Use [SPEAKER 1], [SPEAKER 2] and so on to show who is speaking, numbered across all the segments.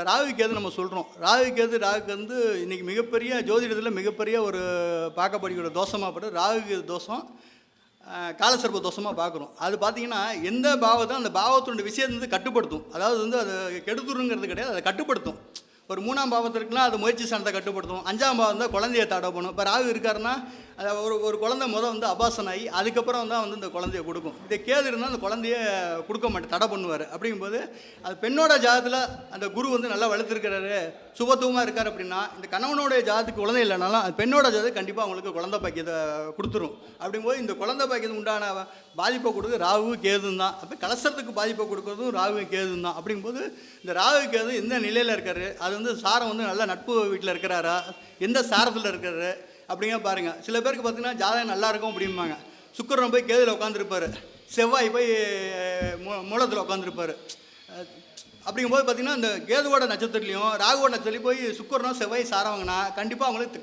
[SPEAKER 1] ராகு கேது நம்ம சொல்கிறோம். ராகுக்கு வந்து இன்றைக்கி மிகப்பெரிய ஜோதிடத்தில் மிகப்பெரிய ஒரு பார்க்கப்படுகிற தோஷமாக பட்டு ராகு கேது தோஷம் காலசர்ப்ப தோஷமாக பார்க்குறோம். அது பார்த்திங்கன்னா எந்த பாவத்தை அந்த பாவத்தினுடைய விஷயத்தை வந்து கட்டுப்படுத்தும். அதாவது வந்து அது கெடுத்துருங்கிறது கிடையாது, அதை கட்டுப்படுத்தும். ஒரு 3ஆம் பாவத்தில் இருக்குன்னா அது முயற்சி ஸ்தானத்தை கட்டுப்படுத்தும். 5ஆம் பாவம் தான் குழந்தைய தடை பண்ணும். இப்போ ராகு இருக்காருன்னா ஒரு குழந்தை வந்து அபாசன் ஆகி அதுக்கப்புறம் தான் வந்து இந்த குழந்தைய கொடுக்கும். இதே கேது இருந்தால் அந்த குழந்தைய கொடுக்க மாட்டேன், தடை பண்ணுவார். அப்படிங்கும்போது அது பெண்ணோட ஜாதத்தில் அந்த குரு வந்து நல்லா வளர்த்துருக்கிறாரு, சுபத்துவமாக இருக்கார் அப்படின்னா இந்த கணவனுடைய ஜாதத்துக்கு குழந்தை இல்லைனாலும் அது பெண்ணோட ஜாதத்துக்கு கண்டிப்பாக அவங்களுக்கு குழந்தை பாக்கியத்தை கொடுத்துரும். அப்படிங்கும்போது இந்த குழந்தை பாக்கியத்துக்கு உண்டான பாதிப்பை கொடுக்குறது ராகு கேதுன்னு தான். அப்போ கலசரத்துக்கு பாதிப்பை கொடுக்குறதும் ராகு கேதுன்னு தான். அப்படிங்கும்போது இந்த ராகு கேது எந்த நிலையில் இருக்காரு, அது வந்து சாரம் வந்து நல்ல நட்பு வீட்டில் இருக்கிறாரா, எந்த சாரத்தில் இருக்கிறாரு அப்படிங்க பாருங்கள். சில பேருக்கு பார்த்தீங்கன்னா ஜாதகம் நல்லா இருக்கும் அப்படிம்பாங்க. சுக்கிரன் போய் கேதுவில் உட்காந்துருப்பார், செவ்வாய் போய் மூலத்தில் உட்காந்துருப்பார். அப்படிங்கும்போது பார்த்திங்கன்னா இந்த கேதுவோட நட்சத்திரத்துலையும் ராகுவோட நட்சத்திரத்துலையும் போய் சுக்கிரனும் செவ்வாய் சாரவங்கன்னா கண்டிப்பாக அவங்களுக்கு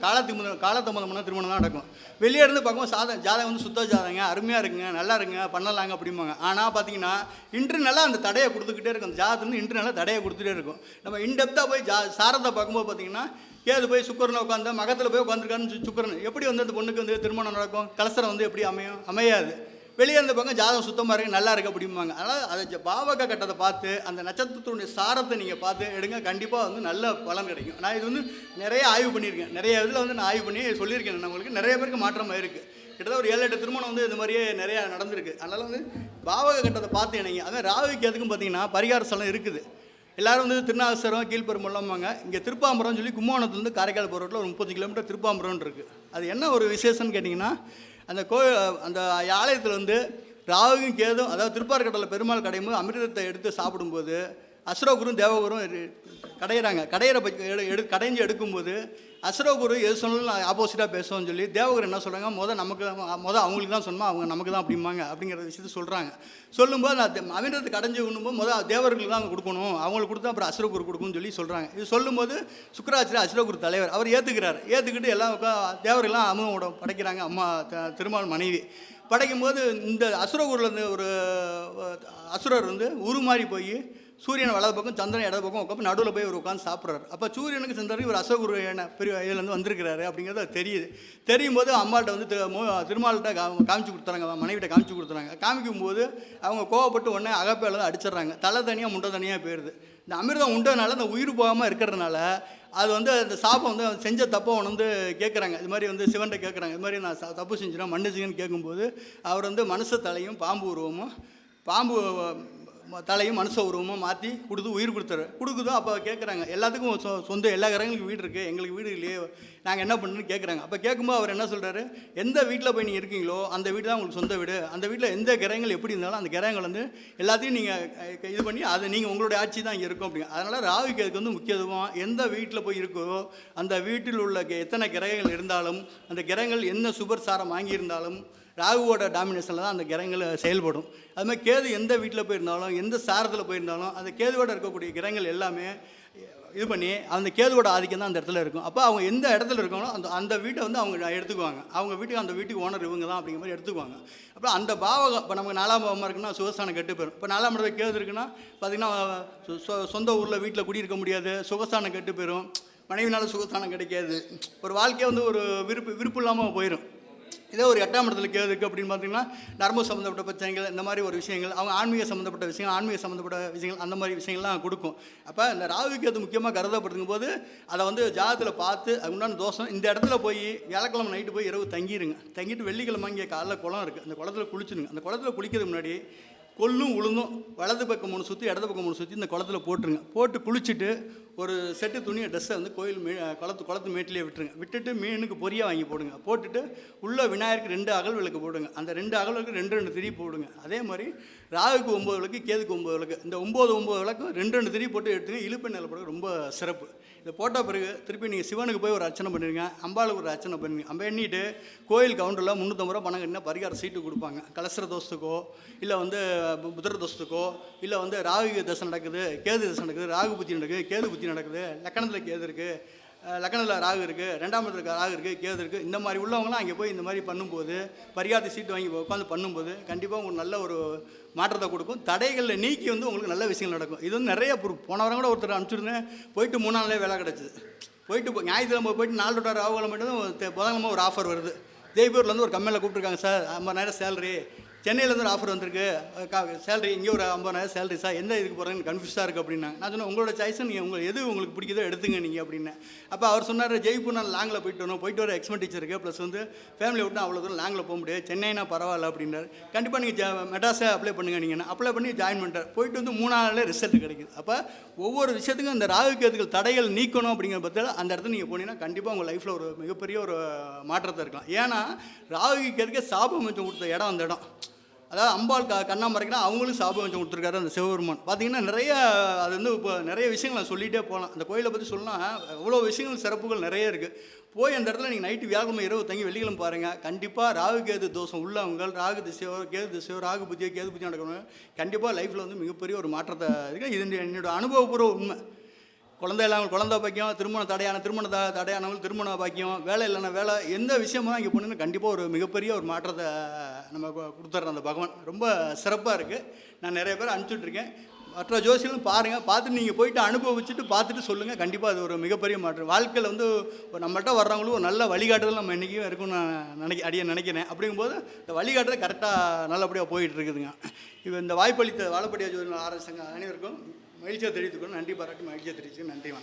[SPEAKER 1] காலத்தம்பந்தமான திருமணம் தான் நடக்கும். வெளியே இருந்து பார்க்கும்போது ஜாதகம் வந்து சுத்த ஜாதகங்க, அருமையாக இருக்குங்க, நல்லா இருக்குங்க, பண்ணலாங்க அப்படிம்பாங்க. ஆனால் பார்த்தீங்கன்னா இன்று நல்லா அந்த தடையை கொடுத்துக்கிட்டே இருக்கும். அந்த ஜாதகத்துலேருந்து இன்று நல்லா தடையை கொடுத்துட்டே இருக்கும். நம்ம இன்டெப்த்தாக போய் சாரத்தை பார்க்கும்போது பார்த்திங்கன்னா கேது போய் சுக்கிரனை உட்காந்து மகத்தில் போய் உட்காந்துருக்கான்னு சுக்கிரன் எப்படி வந்து அந்த பொண்ணுக்கு வந்து திருமணம் நடக்கும், கலசரம் வந்து எப்படி அமையாது. வெளியே இருந்த பக்கம் ஜாதகம் சுத்தமாக இருக்குது, நல்லா இருக்குது அப்படிம்பாங்க. அதனால் அதை பாவக கட்டத்தை பார்த்து அந்த நட்சத்திரத்துடைய சாரத்தை நீங்கள் பார்த்து எடுங்க, கண்டிப்பாக வந்து நல்ல பலன் கிடைக்கும். நான் இது வந்து நிறைய ஆய்வு பண்ணியிருக்கேன், நிறைய இதில் வந்து நான் ஆய்வு பண்ணி சொல்லியிருக்கேன். நம்மளுக்கு நிறைய பேருக்கு மாற்றம் இருக்குது. கிட்டத்தட்ட ஒரு 7-8 திருமணம் வந்து இந்த மாதிரியே நிறையா நடந்திருக்கு. அதனால் வந்து பாவக கட்டத்தை பார்த்து இணைங்க. அதே ராகுக்கு எதுக்கும் பார்த்தீங்கன்னா பரிகார ஸ்தலம் இருக்குது. எல்லோரும் வந்து திருநாகேஸ்வரம் கீழ்பெரும்பள்ளம்பாங்க. இங்கே திருப்பாம்பரம்னு சொல்லி கும்பகோணத்துலேருந்து காரைக்கால் போகிற ரோட்டில் ஒரு 30 கிலோமீட்டர் திருப்பாம்பரம்னு இருக்குது. அது என்ன ஒரு விசேஷம்னு கேட்டிங்கன்னா அந்த அந்த ஆலயத்தில் வந்து ராகுவும் கேதும், அதாவது திருப்பார்கடலில் பெருமாள் கடையும் போது அமிர்தத்தை எடுத்து சாப்பிடும்போது அசுரகுரும் தேவகுரும் கடைஞ்சி எடுக்கும்போது அசுரகுரு எது சொன்னாலும் ஆப்போசிட்டாக பேசுவோம்னு சொல்லி தேவகுரு என்ன சொல்கிறாங்க, அவங்களுக்கு தான் சொன்னால் அவங்க நமக்கு தான் அப்படிம்பாங்க அப்படிங்கிற விஷயத்த சொல்கிறாங்க. சொல்லும்போது நான் அமிர்தத்தை கடைஞ்சி உண்ணும்போது தேவர்களுக்கு தான் அவங்க கொடுக்கணும், அவங்களுக்கு கொடுத்தா அப்புறம் அசுரகுரு கொடுக்குன்னு சொல்லி சொல்கிறாங்க. இது சொல்லும்போது சுக்கராச்சாரிய அசுரகுரு தலைவர் அவர் ஏற்றுக்கிட்டு எல்லாம் தேவர்கள்லாம் அம்மாவோட படைக்கிறாங்க. அம்மா திருமால் மனைவி படைக்கும்போது இந்த அசுரகுருலேருந்து ஒரு அசுரர் வந்து உருமாறி போய் சூரியன் வலது பக்கம் சந்திரன் இடது பக்கம் உட்காந்து நடுவில் போய் ஒரு உட்காந்து சாப்பிட்றாரு. அப்போ சூரியனுக்கு சந்திரனுக்கு ஒரு அசகுரு பெரிய இதுலேருந்து வந்திருக்கிறாரு அப்படிங்கிறது அது தெரியும் போது அம்மாள்கிட்ட வந்து திருமால்கிட்ட காமிச்சு கொடுத்துறாங்க, மனைவிட்ட காமிச்சு கொடுத்துறாங்க. காமிக்கும்போது அவங்க கோவப்பட்டு உடனே அகப்பையில் அடிச்சிடுறாங்க. தலை தனியாக முண்டை தனியாக போயிடுது. இந்த அமிர்தம் உண்டதுனால அந்த உயிர் போகாமல் இருக்கிறதுனால அது வந்து அந்த சாப்பை வந்து செஞ்ச தப்பை வந்து கேட்குறாங்க. இது மாதிரி வந்து சிவன்கிட்ட கேட்குறாங்க, இது மாதிரி நான் தப்பு செஞ்சுறேன் மன்னிச்சுங்கன்னு கேட்கும்போது அவர் வந்து மனுஷ தலையும் பாம்பு உருவமும் பாம்பு தலையும் மனுஷ உருவமும் மாற்றி உயிர் கொடுக்குதோ. அப்போ கேட்குறாங்க, எல்லாத்துக்கும் சொந்த எல்லா கிரகங்களுக்கும் வீடு இருக்குது, எங்களுக்கு வீடு இல்லையே, நாங்கள் என்ன பண்ணுன்னு கேட்குறாங்க. அப்போ கேட்கும்போது அவர் என்ன சொல்கிறாரு, எந்த வீட்டில் போய் நீங்கள் இருக்கீங்களோ அந்த வீடு தான் உங்களுக்கு சொந்த வீடு. அந்த வீட்டில் எந்த கிரகங்கள் எப்படி இருந்தாலும் அந்த கிரகங்கள் வந்து எல்லாத்தையும் நீங்கள் இது பண்ணி அது நீங்கள் உங்களுடைய ஆட்சி தான் இங்கே இருக்கும் அப்படிங்க. அதனால் ராகு கேதுக்கு வந்து முக்கியத்துவம் எந்த வீட்டில் போய் இருக்கோ அந்த வீட்டில் உள்ள எத்தனை கிரகங்கள் இருந்தாலும் அந்த கிரகங்கள் என்ன சுபர் சாரம் வாங்கியிருந்தாலும் ராகுவோட டாமினேஷனில் தான் அந்த கிரகங்கள் செயல்படும். அது மாதிரி கேது எந்த வீட்டில் போயிருந்தாலும் எந்த சாரத்தில் போயிருந்தாலும் அந்த கேதுவோட இருக்கக்கூடிய கிரகங்கள் எல்லாமே இது பண்ணி அந்த கேதுவோட ஆதிக்கம் தான் அந்த இடத்துல இருக்கும். அப்போ அவங்க எந்த இடத்துல இருக்காங்களோ அந்த வீட்டை வந்து அவங்க எடுத்துக்குவாங்க. அவங்க அந்த வீட்டுக்கு ஓனர் இவங்க தான் அப்படிங்கிற மாதிரி எடுத்துக்குவாங்க. அப்போ அந்த பாவகம் இப்போ நமக்கு 4ஆம் பாவமாக இருக்குன்னா சுகஸ்தானம் கெட்டு போயிடும். இப்போ 4ஆம் இடத்துல கேது இருக்குன்னா பார்த்திங்கன்னா சொந்த ஊரில் வீட்டில் குடியிருக்க முடியாது, சுகஸ்தானம் கெட்டு போயிடும், மனைவினால சுகஸ்தானம் கிடைக்காது, ஒரு வாழ்க்கையை வந்து ஒரு விருப்பு இல்லாமல் போயிடும். இதே ஒரு 8ஆம் இடத்துல கேது இருக்குது அப்படின்னு பார்த்தீங்கன்னா நரம்பு சம்மந்தப்பட்ட பிரச்சனைகள், இந்த மாதிரி ஒரு விஷயங்கள், அவங்க ஆன்மீக சம்மந்தப்பட்ட விஷயங்கள் அந்த மாதிரி விஷயங்கள்லாம் கொடுக்கும். அப்போ இந்த ராகு கேது முக்கியமாக கருதப்படுத்தும் போது அதை வந்து ஜாதகத்தில் பார்த்து அது உண்டான தோஷம் இந்த இடத்துல போய் வியாழக்கிழமை நைட்டு போய் இரவு தங்கிட்டு வெள்ளிக்கிழமை இங்கே காலைல குளம் இருக்குது, அந்த குளத்தில் குளிச்சுடுங்க. அந்த குளத்தில் குளிக்கிறதுக்கு முன்னாடி கொல்லும் உளுந்தும் வலது பக்கம் 3 சுற்றி இடது பக்கம் 3 சுற்றி இந்த குளத்தில் போட்டு குளிச்சுட்டு ஒரு செட்டு துணியை ட்ரெஸ்ஸை வந்து கோயில் குளத்து மேட்டிலே விட்டுட்டு மீனுக்கு பொரியாக வாங்கி போடுங்க. போட்டுட்டு உள்ளே விநாயகருக்கு 2 அகல் விளக்கு போடுங்க. அந்த 2 அகல் விளக்கு 2 திரி போடுங்க. அதே மாதிரி ராகுக்கு 9 விளக்கு, கேதுக்கு 9 விளக்கு, இந்த 9 விளக்கும் 2 திரி போட்டு எடுத்துங்க. இழுப்பு நிலை போடுறது ரொம்ப சிறப்பு. இதை போட்ட பிறகு திருப்பி நீங்கள் சிவனுக்கு போய் ஒரு அர்ச்சனை பண்ணிடுங்க, அம்பாளுக்கு ஒரு அர்ச்சனை பண்ணுங்க. நம்ம எண்ணிட்டு கோயில் கவுண்டரில் 350 ரூபா பணம் கட்டினா பரிகார சீட்டு கொடுப்பாங்க. கலசர தோஷத்துக்கோ இல்லை வந்து புத்திர தோஷத்துக்கோ இல்லை வந்து ராகு தசை நடக்குது, கேது தசை நடக்குது, ராகு புத்தி நடக்குது, கேது புத்தி நடக்குது, லக்கணத்தில் கேது இருக்குது, லக்னத்தில் ராகு இருக்குது, 2ஆம் இடத்துல ராகு இருக்குது, கேது இருக்குது, இந்த மாதிரி உள்ளவங்களாம் அங்கே போய் இந்த மாதிரி பண்ணும்போது பரிகாரத்தை சீட்டு வாங்கி உட்காந்து பண்ணும்போது கண்டிப்பாக உங்களுக்கு நல்ல ஒரு மாற்றத்தை கொடுக்கும். தடைகளில் நீக்கி வந்து உங்களுக்கு நல்ல விஷயங்கள் நடக்கும். இது வந்து நிறைய போன வாரம் கூட ஒருத்தர் அனுப்பிச்சிருந்தேன், போயிட்டு 3 நாள்லேயே வேலை கிடச்சிது. போயிட்டு ஞாயிற்றுக்கிழமை போயிட்டு 4 to 6 ராகுகிழமை மட்டும் புதன்கிழமை ஒரு ஆஃபர் வருது. ஜெய்ப்பூர்லேருந்து ஒரு கம்பெனியில் கூப்பிட்ருக்காங்க சார், 50,000 சேலரி. சென்னையிலேருந்து ஒரு ஆஃபர் வந்திருக்கு, சேலரி இங்கே ஒரு 50,000 சேலரி சார், எந்த இதுக்கு போகிறேன்னு கன்ஃபியூஸாக இருக்குது அப்படின்னாங்க. நான் சொன்னேன் உங்களோட சாய்ஸை நீங்கள் உங்களுக்கு எது உங்களுக்கு பிடிக்குதோ எடுத்துங்க நீங்கள் அப்படின்னு. அப்போ அவர் சொன்னார், ஜெய்ப்பூர் நான் லாங்கில் போயிட்டு வர எக்ஸ்பெண்டிச்சர் இருக்குது, ப்ளஸ் வந்து ஃபேமிலி விட்டு அவ்வளோ தூரம் லாங்கில் போக முடியாது, சென்னைனா பரவாயில்ல அப்படின்னாரு. கண்டிப்பாக நீங்கள் மெட்ராஸை அப்ளை பண்ணுங்கள். நீங்கள் அப்ளை பண்ணி ஜாயின் பண்ணிட்டார். போயிட்டு வந்து 3 நாளில் ரிசல்ட் கிடைக்குது. அப்போ ஒவ்வொரு விஷயத்துக்கும் இந்த ராகு கேதுகள் தடைகள் நீக்கணும் அப்படிங்கிற பற்றியில் அந்த இடத்துல நீங்கள் போனீங்கன்னா கண்டிப்பாக உங்கள் லைஃப்பில் ஒரு மிகப்பெரிய ஒரு மாற்றத்தை இருக்கலாம். ஏன்னா ராகு கேதுக்கு சாபம் வச்சு கொடுத்த இடம் அந்த இடம். அதாவது அம்பாள் கண்ணா மறைக்கலாம், அவங்களும் சாபம் வச்சு கொடுத்துருக்காரு அந்த சிவபெருமான். பார்த்தீங்கன்னா நிறைய அது வந்து இப்போ நிறைய விஷயங்கள் நான் சொல்லிகிட்டே போகலாம். அந்த கோயிலை பற்றி சொல்லலாம், எவ்வளோ விஷயங்கள் சிறப்புகள் நிறைய இருக்குது. போய் அந்த இடத்துல நீங்கள் நைட்டு வியாழக்கிழமை இரவு தங்கி வெள்ளிக்கிழமை பாருங்கள். கண்டிப்பாக ராகு கேது தோஷம் உள்ளவங்க, ராகு திசையோ கேது திசையோ ராகு புத்தியோ கேது புத்தியோ நடக்கணும், கண்டிப்பாக லைஃப்பில் வந்து மிகப்பெரிய ஒரு மாற்றத்தை இருக்குது. இது என்னோட அனுபவபூர்வ உண்மை. குழந்தை இல்லாமல் குழந்தை பாக்கியம், திருமணம் தடையானவங்க திருமண பாக்கியம், வேலை இல்லைன்னா வேலை, எந்த விஷயமாக இங்கே போனீங்கன்னா கண்டிப்பாக ஒரு மிகப்பெரிய ஒரு மாற்றத்தை நம்ம கொடுத்துட்றோம் அந்த பகவான். ரொம்ப சிறப்பாக இருக்குது. நான் நிறைய பேர் அனுப்பிச்சுட்ருக்கேன். மற்ற ஜோசியர்களும் பாருங்கள், பார்த்துட்டு நீங்கள் போயிட்டு அனுபவிச்சுட்டு பார்த்துட்டு சொல்லுங்கள். கண்டிப்பாக அது ஒரு மிகப்பெரிய மாற்றம். வாழ்க்கையில் வந்து நம்மள்கிட்ட வர்றவங்களும் ஒரு நல்ல வழிகாட்டுதல் நம்ம என்றைக்கும் இருக்குன்னு நான் நினைக்கிறேன். அப்படிங்கும்போது இந்த வழிகாட்டுதல் கரெக்டாக நல்லபடியாக போயிட்டு இருக்குதுங்க. இப்போ இந்த வாய்ப்பளித்த வாழப்படியா ஜோதிட ஆராய்ச்சி சங்க அனைவருக்கும் மகிழ்ச்சியாக தெரிவித்துக்கணும். நன்றி பாராட்டி மகிழ்ச்சியாக தெரிவிச்சு. நன்றி, வணக்கம்.